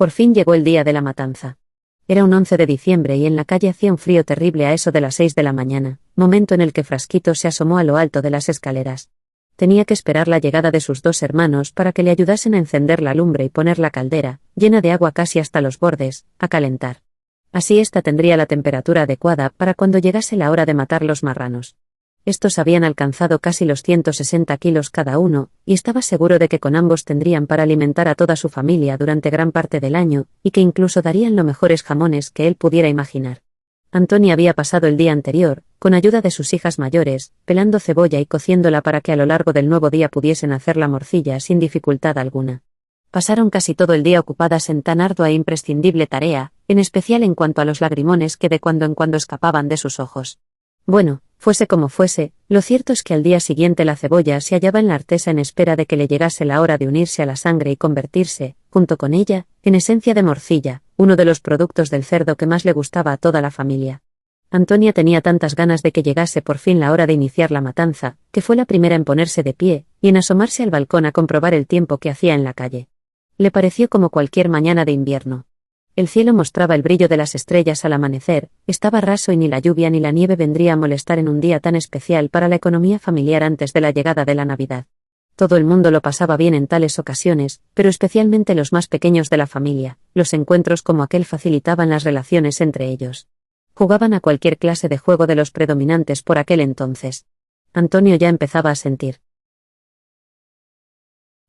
Por fin llegó el día de la matanza. Era un 11 de diciembre y en la calle hacía un frío terrible a eso de las 6 de la mañana, momento en el que Frasquito se asomó a lo alto de las escaleras. Tenía que esperar la llegada de sus dos hermanos para que le ayudasen a encender la lumbre y poner la caldera, llena de agua casi hasta los bordes, a calentar. Así ésta tendría la temperatura adecuada para cuando llegase la hora de matar los marranos. Estos habían alcanzado casi los 160 kilos cada uno, y estaba seguro de que con ambos tendrían para alimentar a toda su familia durante gran parte del año, y que incluso darían los mejores jamones que él pudiera imaginar. Antonia había pasado el día anterior, con ayuda de sus hijas mayores, pelando cebolla y cociéndola para que a lo largo del nuevo día pudiesen hacer la morcilla sin dificultad alguna. Pasaron casi todo el día ocupadas en tan ardua e imprescindible tarea, en especial en cuanto a los lagrimones que de cuando en cuando escapaban de sus ojos. Bueno, fuese como fuese, lo cierto es que al día siguiente la cebolla se hallaba en la artesa en espera de que le llegase la hora de unirse a la sangre y convertirse, junto con ella, en esencia de morcilla, uno de los productos del cerdo que más le gustaba a toda la familia. Antonia tenía tantas ganas de que llegase por fin la hora de iniciar la matanza, que fue la primera en ponerse de pie, y en asomarse al balcón a comprobar el tiempo que hacía en la calle. Le pareció como cualquier mañana de invierno. El cielo mostraba el brillo de las estrellas al amanecer, estaba raso y ni la lluvia ni la nieve vendría a molestar en un día tan especial para la economía familiar antes de la llegada de la Navidad. Todo el mundo lo pasaba bien en tales ocasiones, pero especialmente los más pequeños de la familia. Los encuentros como aquel facilitaban las relaciones entre ellos. Jugaban a cualquier clase de juego de los predominantes por aquel entonces. Antonio ya empezaba a sentir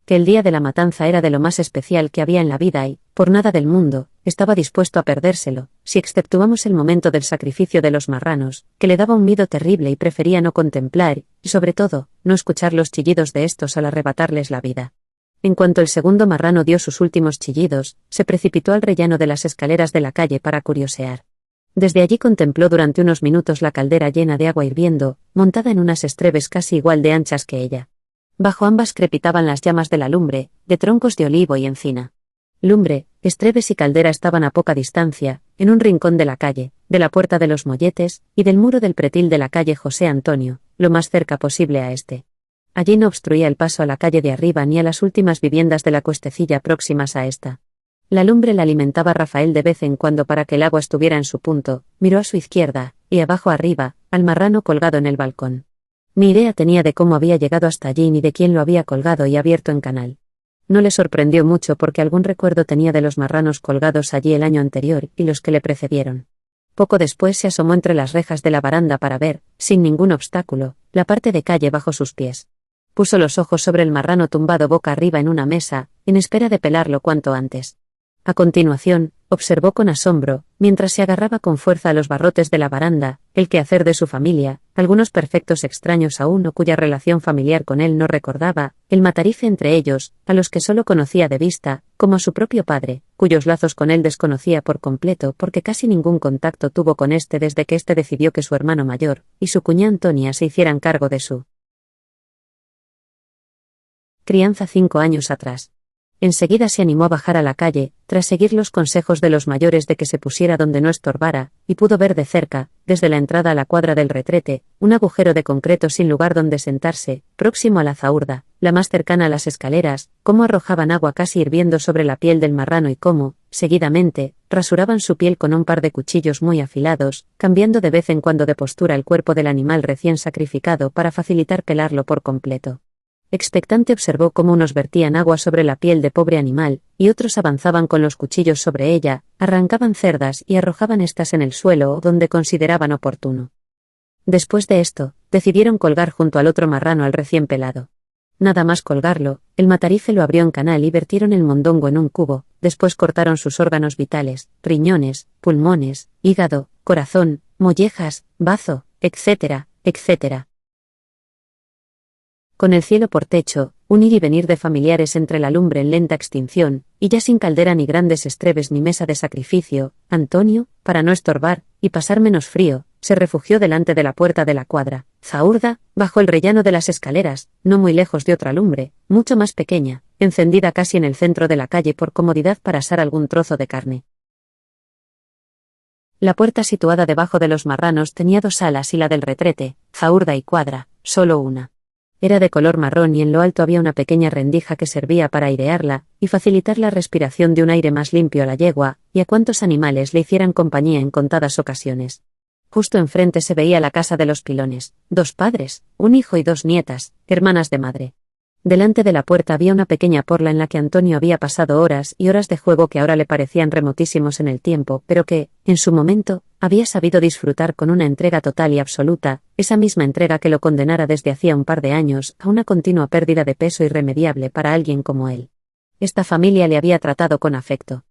que el día de la matanza era de lo más especial que había en la vida y, por nada del mundo, estaba dispuesto a perdérselo, si exceptuamos el momento del sacrificio de los marranos, que le daba un miedo terrible y prefería no contemplar, y sobre todo, no escuchar los chillidos de estos al arrebatarles la vida. En cuanto el segundo marrano dio sus últimos chillidos, se precipitó al rellano de las escaleras de la calle para curiosear. Desde allí contempló durante unos minutos la caldera llena de agua hirviendo, montada en unas estrebes casi igual de anchas que ella. Bajo ambas crepitaban las llamas de la lumbre, de troncos de olivo y encina. Lumbre, estrebes y caldera estaban a poca distancia, en un rincón de la calle, de la puerta de los molletes, y del muro del pretil de la calle José Antonio, lo más cerca posible a este. Allí no obstruía el paso a la calle de arriba ni a las últimas viviendas de la cuestecilla próximas a esta. La lumbre la alimentaba Rafael de vez en cuando para que el agua estuviera en su punto, miró a su izquierda, y abajo arriba, al marrano colgado en el balcón. Ni idea tenía de cómo había llegado hasta allí ni de quién lo había colgado y abierto en canal. No le sorprendió mucho porque algún recuerdo tenía de los marranos colgados allí el año anterior y los que le precedieron. Poco después se asomó entre las rejas de la baranda para ver, sin ningún obstáculo, la parte de calle bajo sus pies. Puso los ojos sobre el marrano tumbado boca arriba en una mesa, en espera de pelarlo cuanto antes. A continuación, observó con asombro, mientras se agarraba con fuerza a los barrotes de la baranda, el quehacer de su familia, algunos perfectos extraños a uno cuya relación familiar con él no recordaba, el matarife entre ellos, a los que solo conocía de vista, como a su propio padre, cuyos lazos con él desconocía por completo porque casi ningún contacto tuvo con éste desde que éste decidió que su hermano mayor, y su cuñada Antonia se hicieran cargo de su crianza 5 años atrás. Enseguida se animó a bajar a la calle, tras seguir los consejos de los mayores de que se pusiera donde no estorbara, y pudo ver de cerca, desde la entrada a la cuadra del retrete, un agujero de concreto sin lugar donde sentarse, próximo a la zaurda, la más cercana a las escaleras, cómo arrojaban agua casi hirviendo sobre la piel del marrano y cómo, seguidamente, rasuraban su piel con un par de cuchillos muy afilados, cambiando de vez en cuando de postura el cuerpo del animal recién sacrificado para facilitar pelarlo por completo. Expectante observó cómo unos vertían agua sobre la piel de pobre animal, y otros avanzaban con los cuchillos sobre ella, arrancaban cerdas y arrojaban estas en el suelo donde consideraban oportuno. Después de esto, decidieron colgar junto al otro marrano al recién pelado. Nada más colgarlo, el matarife lo abrió en canal y vertieron el mondongo en un cubo, después cortaron sus órganos vitales, riñones, pulmones, hígado, corazón, mollejas, bazo, etcétera, etcétera. Con el cielo por techo, un ir y venir de familiares entre la lumbre en lenta extinción, y ya sin caldera ni grandes estrebes ni mesa de sacrificio, Antonio, para no estorbar, y pasar menos frío, se refugió delante de la puerta de la cuadra, zaurda, bajo el rellano de las escaleras, no muy lejos de otra lumbre, mucho más pequeña, encendida casi en el centro de la calle por comodidad para asar algún trozo de carne. La puerta situada debajo de los marranos tenía 2 alas y la del retrete, zaurda y cuadra, solo una. Era de color marrón y en lo alto había una pequeña rendija que servía para airearla y facilitar la respiración de un aire más limpio a la yegua, y a cuantos animales le hicieran compañía en contadas ocasiones. Justo enfrente se veía la casa de los Pilones, 2 padres, un hijo y 2 nietas, hermanas de madre. Delante de la puerta había una pequeña porla en la que Antonio había pasado horas y horas de juego que ahora le parecían remotísimos en el tiempo, pero que, en su momento, había sabido disfrutar con una entrega total y absoluta, esa misma entrega que lo condenara desde hacía un par de años a una continua pérdida de peso irremediable para alguien como él. Esta familia le había tratado con afecto.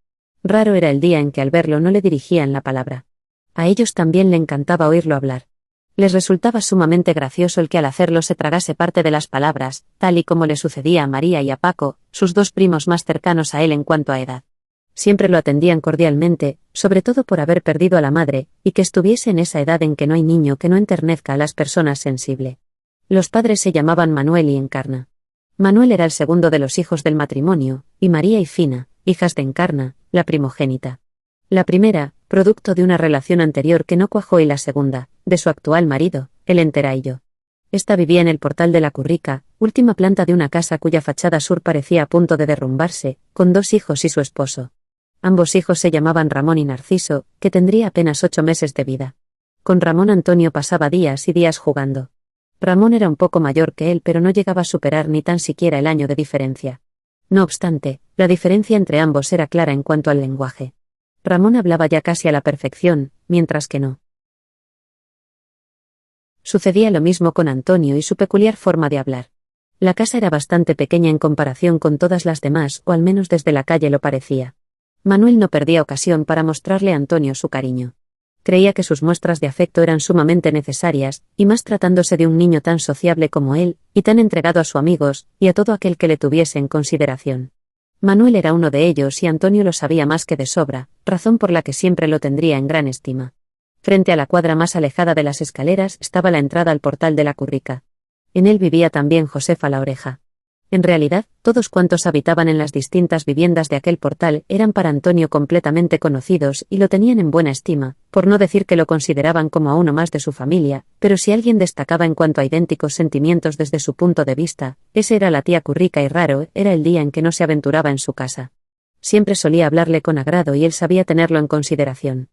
Raro era el día en que al verlo no le dirigían la palabra. A ellos también le encantaba oírlo hablar. Les resultaba sumamente gracioso el que al hacerlo se tragase parte de las palabras, tal y como le sucedía a María y a Paco, sus 2 primos más cercanos a él en cuanto a edad. Siempre lo atendían cordialmente, sobre todo por haber perdido a la madre, y que estuviese en esa edad en que no hay niño que no enternezca a las personas sensible. Los padres se llamaban Manuel y Encarna. Manuel era el segundo de los hijos del matrimonio, y María y Fina, hijas de Encarna, la primogénita. La primera, producto de una relación anterior que no cuajó, y la segunda, de su actual marido, el Enteraillo. Esta vivía en el portal de la Currica, última planta de una casa cuya fachada sur parecía a punto de derrumbarse, con 2 hijos y su esposo. Ambos hijos se llamaban Ramón y Narciso, que tendría apenas 8 meses de vida. Con Ramón Antonio pasaba días y días jugando. Ramón era un poco mayor que él, pero no llegaba a superar ni tan siquiera el año de diferencia. No obstante, la diferencia entre ambos era clara en cuanto al lenguaje. Ramón hablaba ya casi a la perfección, mientras que no. Sucedía lo mismo con Antonio y su peculiar forma de hablar. La casa era bastante pequeña en comparación con todas las demás, o al menos desde la calle lo parecía. Manuel no perdía ocasión para mostrarle a Antonio su cariño. Creía que sus muestras de afecto eran sumamente necesarias, y más tratándose de un niño tan sociable como él, y tan entregado a sus amigos, y a todo aquel que le tuviese en consideración. Manuel era uno de ellos y Antonio lo sabía más que de sobra, razón por la que siempre lo tendría en gran estima. Frente a la cuadra más alejada de las escaleras estaba la entrada al portal de la Currica. En él vivía también Josefa la Oreja. En realidad, todos cuantos habitaban en las distintas viviendas de aquel portal eran para Antonio completamente conocidos y lo tenían en buena estima, por no decir que lo consideraban como a uno más de su familia, pero si alguien destacaba en cuanto a idénticos sentimientos desde su punto de vista, ese era la tía Currica, y raro era el día en que no se aventuraba en su casa. Siempre solía hablarle con agrado y él sabía tenerlo en consideración.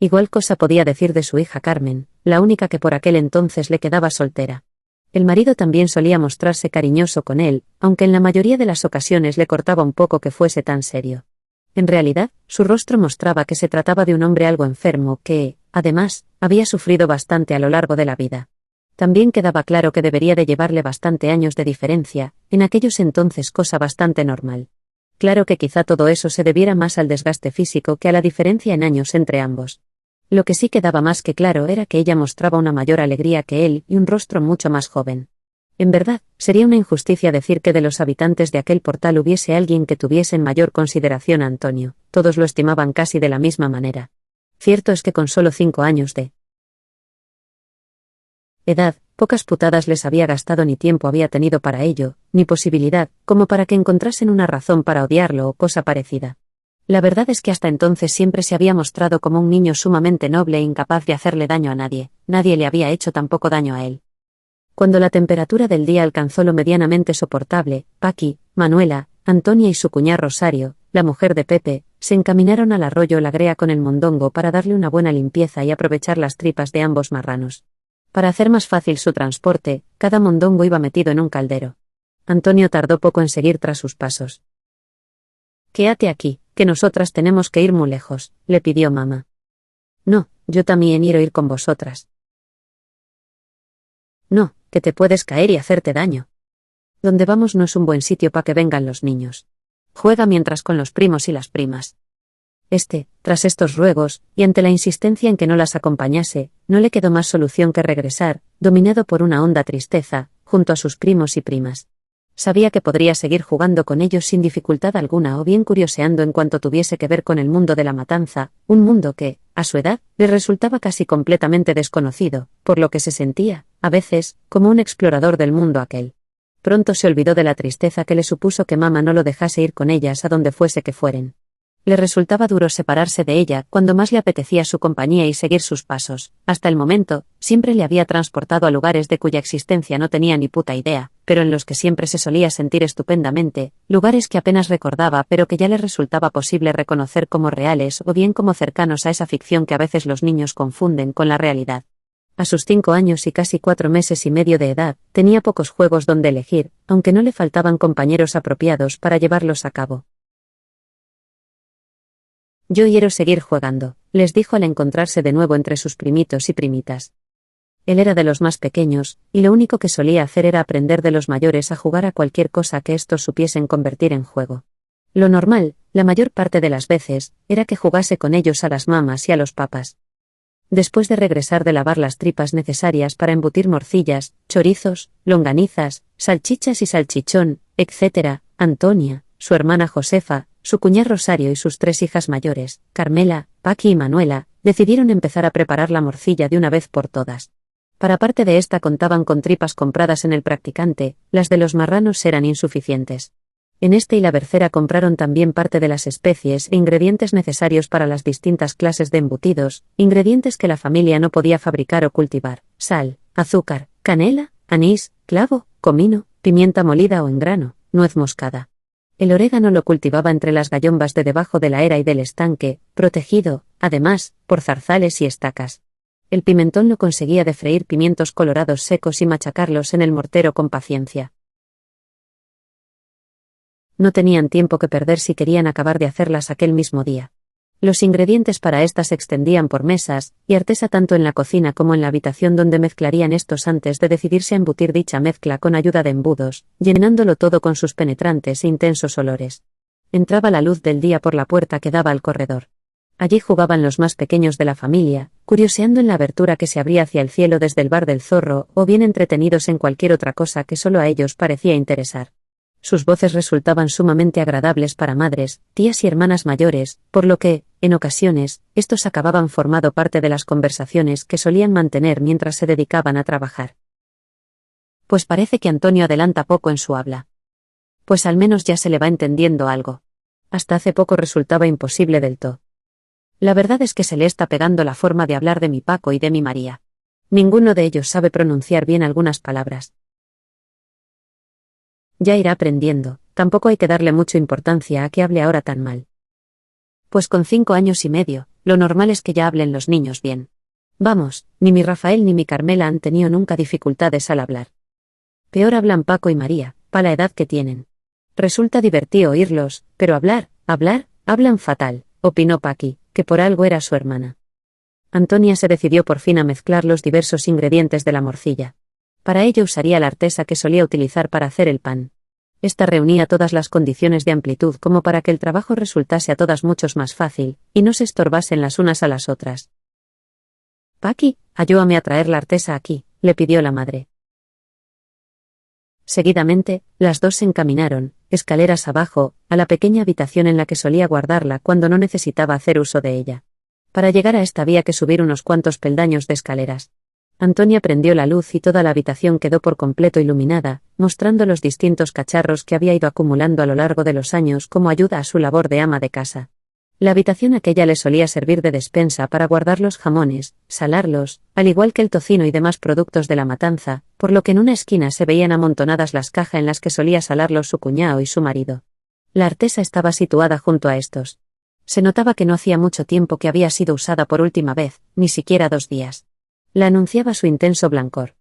Igual cosa podía decir de su hija Carmen, la única que por aquel entonces le quedaba soltera. El marido también solía mostrarse cariñoso con él, aunque en la mayoría de las ocasiones le cortaba un poco que fuese tan serio. En realidad, su rostro mostraba que se trataba de un hombre algo enfermo que, además, había sufrido bastante a lo largo de la vida. También quedaba claro que debería de llevarle bastante años de diferencia, en aquellos entonces cosa bastante normal. Claro que quizá todo eso se debiera más al desgaste físico que a la diferencia en años entre ambos. Lo que sí quedaba más que claro era que ella mostraba una mayor alegría que él y un rostro mucho más joven. En verdad, sería una injusticia decir que de los habitantes de aquel portal hubiese alguien que tuviese en mayor consideración a Antonio, todos lo estimaban casi de la misma manera. Cierto es que con solo 5 años de edad, pocas putadas les había gastado ni tiempo había tenido para ello, ni posibilidad, como para que encontrasen una razón para odiarlo o cosa parecida. La verdad es que hasta entonces siempre se había mostrado como un niño sumamente noble e incapaz de hacerle daño a nadie, nadie le había hecho tampoco daño a él. Cuando la temperatura del día alcanzó lo medianamente soportable, Paqui, Manuela, Antonia y su cuñada Rosario, la mujer de Pepe, se encaminaron al arroyo La Grea con el mondongo para darle una buena limpieza y aprovechar las tripas de ambos marranos. Para hacer más fácil su transporte, cada mondongo iba metido en un caldero. Antonio tardó poco en seguir tras sus pasos. «Quédate aquí, que nosotras tenemos que ir muy lejos», le pidió mamá. «No, yo también quiero ir con vosotras». «No, que te puedes caer y hacerte daño. Donde vamos no es un buen sitio para que vengan los niños. Juega mientras con los primos y las primas». Tras estos ruegos, y ante la insistencia en que no las acompañase, no le quedó más solución que regresar, dominado por una honda tristeza, junto a sus primos y primas. Sabía que podría seguir jugando con ellos sin dificultad alguna o bien curioseando en cuanto tuviese que ver con el mundo de la matanza, un mundo que, a su edad, le resultaba casi completamente desconocido, por lo que se sentía, a veces, como un explorador del mundo aquel. Pronto se olvidó de la tristeza que le supuso que mamá no lo dejase ir con ellas a donde fuese que fueren. Le resultaba duro separarse de ella cuando más le apetecía su compañía y seguir sus pasos. Hasta el momento, siempre le había transportado a lugares de cuya existencia no tenía ni puta idea, pero en los que siempre se solía sentir estupendamente, lugares que apenas recordaba pero que ya le resultaba posible reconocer como reales o bien como cercanos a esa ficción que a veces los niños confunden con la realidad. A sus 5 años y casi 4 meses y medio de edad, tenía pocos juegos donde elegir, aunque no le faltaban compañeros apropiados para llevarlos a cabo. Yo quiero seguir jugando, les dijo al encontrarse de nuevo entre sus primitos y primitas. Él era de los más pequeños, y lo único que solía hacer era aprender de los mayores a jugar a cualquier cosa que estos supiesen convertir en juego. Lo normal, la mayor parte de las veces, era que jugase con ellos a las mamas y a los papas. Después de regresar de lavar las tripas necesarias para embutir morcillas, chorizos, longanizas, salchichas y salchichón, etc., Antonia, su hermana Josefa, su cuñada Rosario y sus 3 hijas mayores, Carmela, Paqui y Manuela, decidieron empezar a preparar la morcilla de una vez por todas. Para parte de esta contaban con tripas compradas en el practicante, las de los marranos eran insuficientes. En este y la Bercera compraron también parte de las especies e ingredientes necesarios para las distintas clases de embutidos, ingredientes que la familia no podía fabricar o cultivar: sal, azúcar, canela, anís, clavo, comino, pimienta molida o en grano, nuez moscada. El orégano lo cultivaba entre las gallombas de debajo de la era y del estanque, protegido, además, por zarzales y estacas. El pimentón lo conseguía de freír pimientos colorados secos y machacarlos en el mortero con paciencia. No tenían tiempo que perder si querían acabar de hacerlas aquel mismo día. Los ingredientes para estas se extendían por mesas y artesa tanto en la cocina como en la habitación donde mezclarían estos antes de decidirse a embutir dicha mezcla con ayuda de embudos, llenándolo todo con sus penetrantes e intensos olores. Entraba la luz del día por la puerta que daba al corredor. Allí jugaban los más pequeños de la familia, curioseando en la abertura que se abría hacia el cielo desde el bar del zorro o bien entretenidos en cualquier otra cosa que solo a ellos parecía interesar. Sus voces resultaban sumamente agradables para madres, tías y hermanas mayores, por lo que, en ocasiones, estos acababan formando parte de las conversaciones que solían mantener mientras se dedicaban a trabajar. Pues parece que Antonio adelanta poco en su habla. Pues al menos ya se le va entendiendo algo. Hasta hace poco resultaba imposible del todo. La verdad es que se le está pegando la forma de hablar de mi Paco y de mi María. Ninguno de ellos sabe pronunciar bien algunas palabras. Ya irá aprendiendo, tampoco hay que darle mucha importancia a que hable ahora tan mal. Pues con 5 años y medio, lo normal es que ya hablen los niños bien. Vamos, ni mi Rafael ni mi Carmela han tenido nunca dificultades al hablar. Peor hablan Paco y María, pa' la edad que tienen. Resulta divertido oírlos, pero hablan fatal, opinó Paqui, que por algo era su hermana. Antonia se decidió por fin a mezclar los diversos ingredientes de la morcilla. Para ello usaría la artesa que solía utilizar para hacer el pan. Esta reunía todas las condiciones de amplitud como para que el trabajo resultase a todas mucho más fácil, y no se estorbasen las unas a las otras. «Paqui, ayúdame a traer la artesa aquí», le pidió la madre. Seguidamente, las dos se encaminaron, escaleras abajo, a la pequeña habitación en la que solía guardarla cuando no necesitaba hacer uso de ella. Para llegar a esta había que subir unos cuantos peldaños de escaleras. Antonia prendió la luz y toda la habitación quedó por completo iluminada, mostrando los distintos cacharros que había ido acumulando a lo largo de los años como ayuda a su labor de ama de casa. La habitación aquella le solía servir de despensa para guardar los jamones, salarlos, al igual que el tocino y demás productos de la matanza, por lo que en una esquina se veían amontonadas las cajas en las que solía salarlos su cuñado y su marido. La artesa estaba situada junto a estos. Se notaba que no hacía mucho tiempo que había sido usada por última vez, ni siquiera 2 días. La anunciaba su intenso blancor.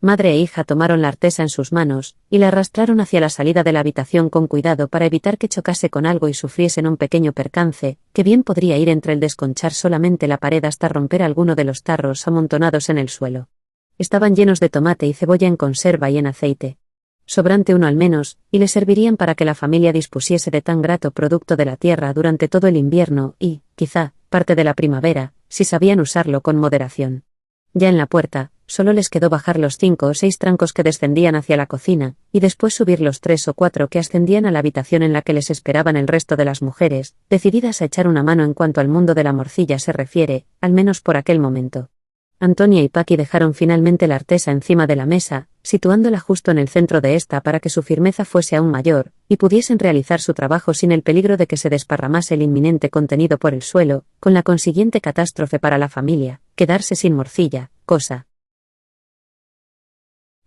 Madre e hija tomaron la artesa en sus manos, y la arrastraron hacia la salida de la habitación con cuidado para evitar que chocase con algo y sufriesen un pequeño percance, que bien podría ir entre el desconchar solamente la pared hasta romper alguno de los tarros amontonados en el suelo. Estaban llenos de tomate y cebolla en conserva y en aceite. Sobrante uno al menos, y le servirían para que la familia dispusiese de tan grato producto de la tierra durante todo el invierno y, quizá, parte de la primavera, si sabían usarlo con moderación. Ya en la puerta, solo les quedó bajar los 5 o 6 trancos que descendían hacia la cocina, y después subir los 3 o 4 que ascendían a la habitación en la que les esperaban el resto de las mujeres, decididas a echar una mano en cuanto al mundo de la morcilla se refiere, al menos por aquel momento. Antonia y Paqui dejaron finalmente la artesa encima de la mesa, situándola justo en el centro de esta para que su firmeza fuese aún mayor, y pudiesen realizar su trabajo sin el peligro de que se desparramase el inminente contenido por el suelo, con la consiguiente catástrofe para la familia, quedarse sin morcilla, cosa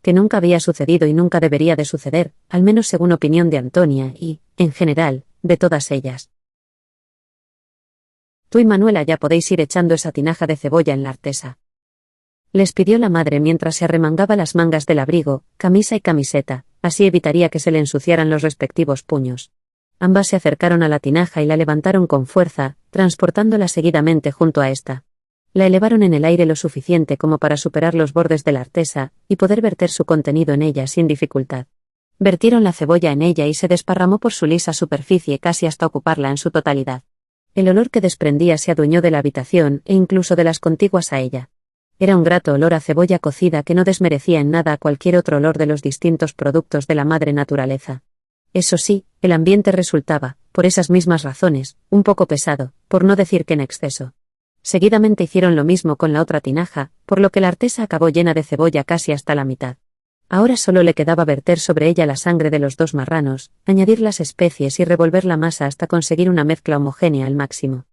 que nunca había sucedido y nunca debería de suceder, al menos según opinión de Antonia y, en general, de todas ellas. Tú y Manuela ya podéis ir echando esa tinaja de cebolla en la artesa. Les pidió la madre mientras se arremangaba las mangas del abrigo, camisa y camiseta, así evitaría que se le ensuciaran los respectivos puños. Ambas se acercaron a la tinaja y la levantaron con fuerza, transportándola seguidamente junto a esta. La elevaron en el aire lo suficiente como para superar los bordes de la artesa, y poder verter su contenido en ella sin dificultad. Vertieron la cebolla en ella y se desparramó por su lisa superficie casi hasta ocuparla en su totalidad. El olor que desprendía se adueñó de la habitación e incluso de las contiguas a ella. Era un grato olor a cebolla cocida que no desmerecía en nada a cualquier otro olor de los distintos productos de la madre naturaleza. Eso sí, el ambiente resultaba, por esas mismas razones, un poco pesado, por no decir que en exceso. Seguidamente hicieron lo mismo con la otra tinaja, por lo que la artesa acabó llena de cebolla casi hasta la mitad. Ahora solo le quedaba verter sobre ella la sangre de los dos marranos, añadir las especies y revolver la masa hasta conseguir una mezcla homogénea al máximo.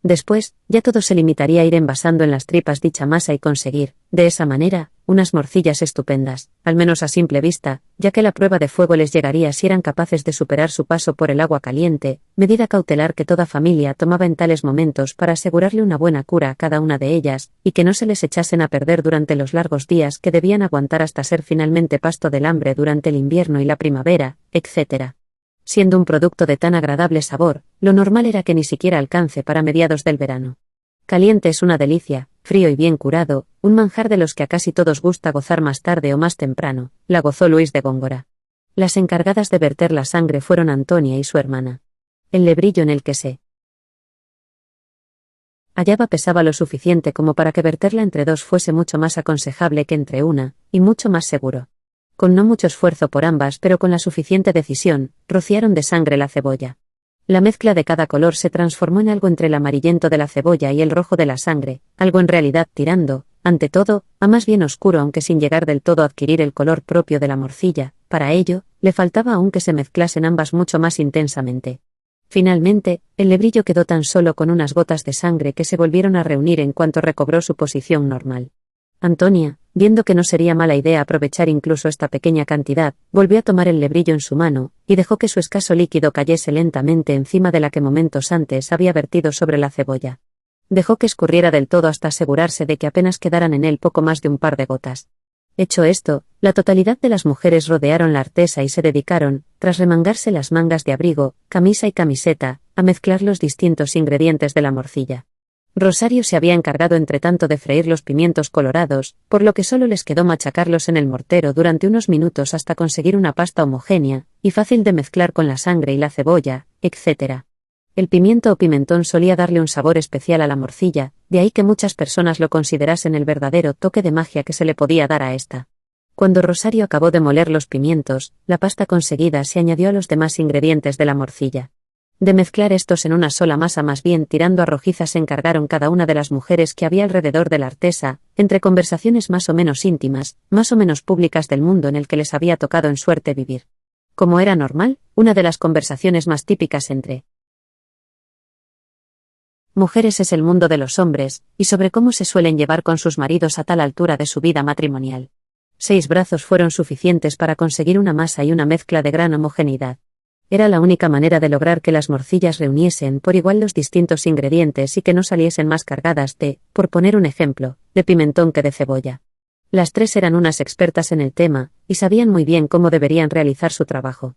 Después, ya todo se limitaría a ir envasando en las tripas dicha masa y conseguir, de esa manera, unas morcillas estupendas, al menos a simple vista, ya que la prueba de fuego les llegaría si eran capaces de superar su paso por el agua caliente, medida cautelar que toda familia tomaba en tales momentos para asegurarle una buena cura a cada una de ellas, y que no se les echasen a perder durante los largos días que debían aguantar hasta ser finalmente pasto del hambre durante el invierno y la primavera, etc. Siendo un producto de tan agradable sabor, lo normal era que ni siquiera alcance para mediados del verano. Caliente es una delicia, frío y bien curado, un manjar de los que a casi todos gusta gozar más tarde o más temprano, la gozó Luis de Góngora. Las encargadas de verter la sangre fueron Antonia y su hermana. El lebrillo en el que se hallaba pesaba lo suficiente como para que verterla entre dos fuese mucho más aconsejable que entre una, y mucho más seguro. Con no mucho esfuerzo por ambas pero con la suficiente decisión, rociaron de sangre la cebolla. La mezcla de cada color se transformó en algo entre el amarillento de la cebolla y el rojo de la sangre, algo en realidad tirando, ante todo, a más bien oscuro aunque sin llegar del todo a adquirir el color propio de la morcilla. Para ello, le faltaba aún que se mezclasen ambas mucho más intensamente. Finalmente, el lebrillo quedó tan solo con unas gotas de sangre que se volvieron a reunir en cuanto recobró su posición normal. Antonia, viendo que no sería mala idea aprovechar incluso esta pequeña cantidad, volvió a tomar el lebrillo en su mano, y dejó que su escaso líquido cayese lentamente encima de la que momentos antes había vertido sobre la cebolla. Dejó que escurriera del todo hasta asegurarse de que apenas quedaran en él poco más de un par de gotas. Hecho esto, la totalidad de las mujeres rodearon la artesa y se dedicaron, tras remangarse las mangas de abrigo, camisa y camiseta, a mezclar los distintos ingredientes de la morcilla. Rosario se había encargado entretanto de freír los pimientos colorados, por lo que solo les quedó machacarlos en el mortero durante unos minutos hasta conseguir una pasta homogénea, y fácil de mezclar con la sangre y la cebolla, etc. El pimiento o pimentón solía darle un sabor especial a la morcilla, de ahí que muchas personas lo considerasen el verdadero toque de magia que se le podía dar a esta. Cuando Rosario acabó de moler los pimientos, la pasta conseguida se añadió a los demás ingredientes de la morcilla. De mezclar estos en una sola masa más bien tirando a rojizas se encargaron cada una de las mujeres que había alrededor de la artesa, entre conversaciones más o menos íntimas, más o menos públicas del mundo en el que les había tocado en suerte vivir. Como era normal, una de las conversaciones más típicas entre mujeres es el mundo de los hombres, y sobre cómo se suelen llevar con sus maridos a tal altura de su vida matrimonial. 6 brazos fueron suficientes para conseguir una masa y una mezcla de gran homogeneidad. Era la única manera de lograr que las morcillas reuniesen por igual los distintos ingredientes y que no saliesen más cargadas de, por poner un ejemplo, de pimentón que de cebolla. Las 3 eran unas expertas en el tema, y sabían muy bien cómo deberían realizar su trabajo.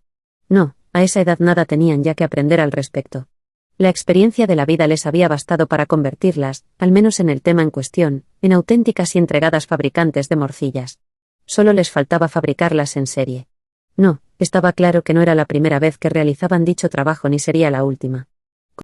No, a esa edad nada tenían ya que aprender al respecto. La experiencia de la vida les había bastado para convertirlas, al menos en el tema en cuestión, en auténticas y entregadas fabricantes de morcillas. Solo les faltaba fabricarlas en serie. No, estaba claro que no era la primera vez que realizaban dicho trabajo ni sería la última.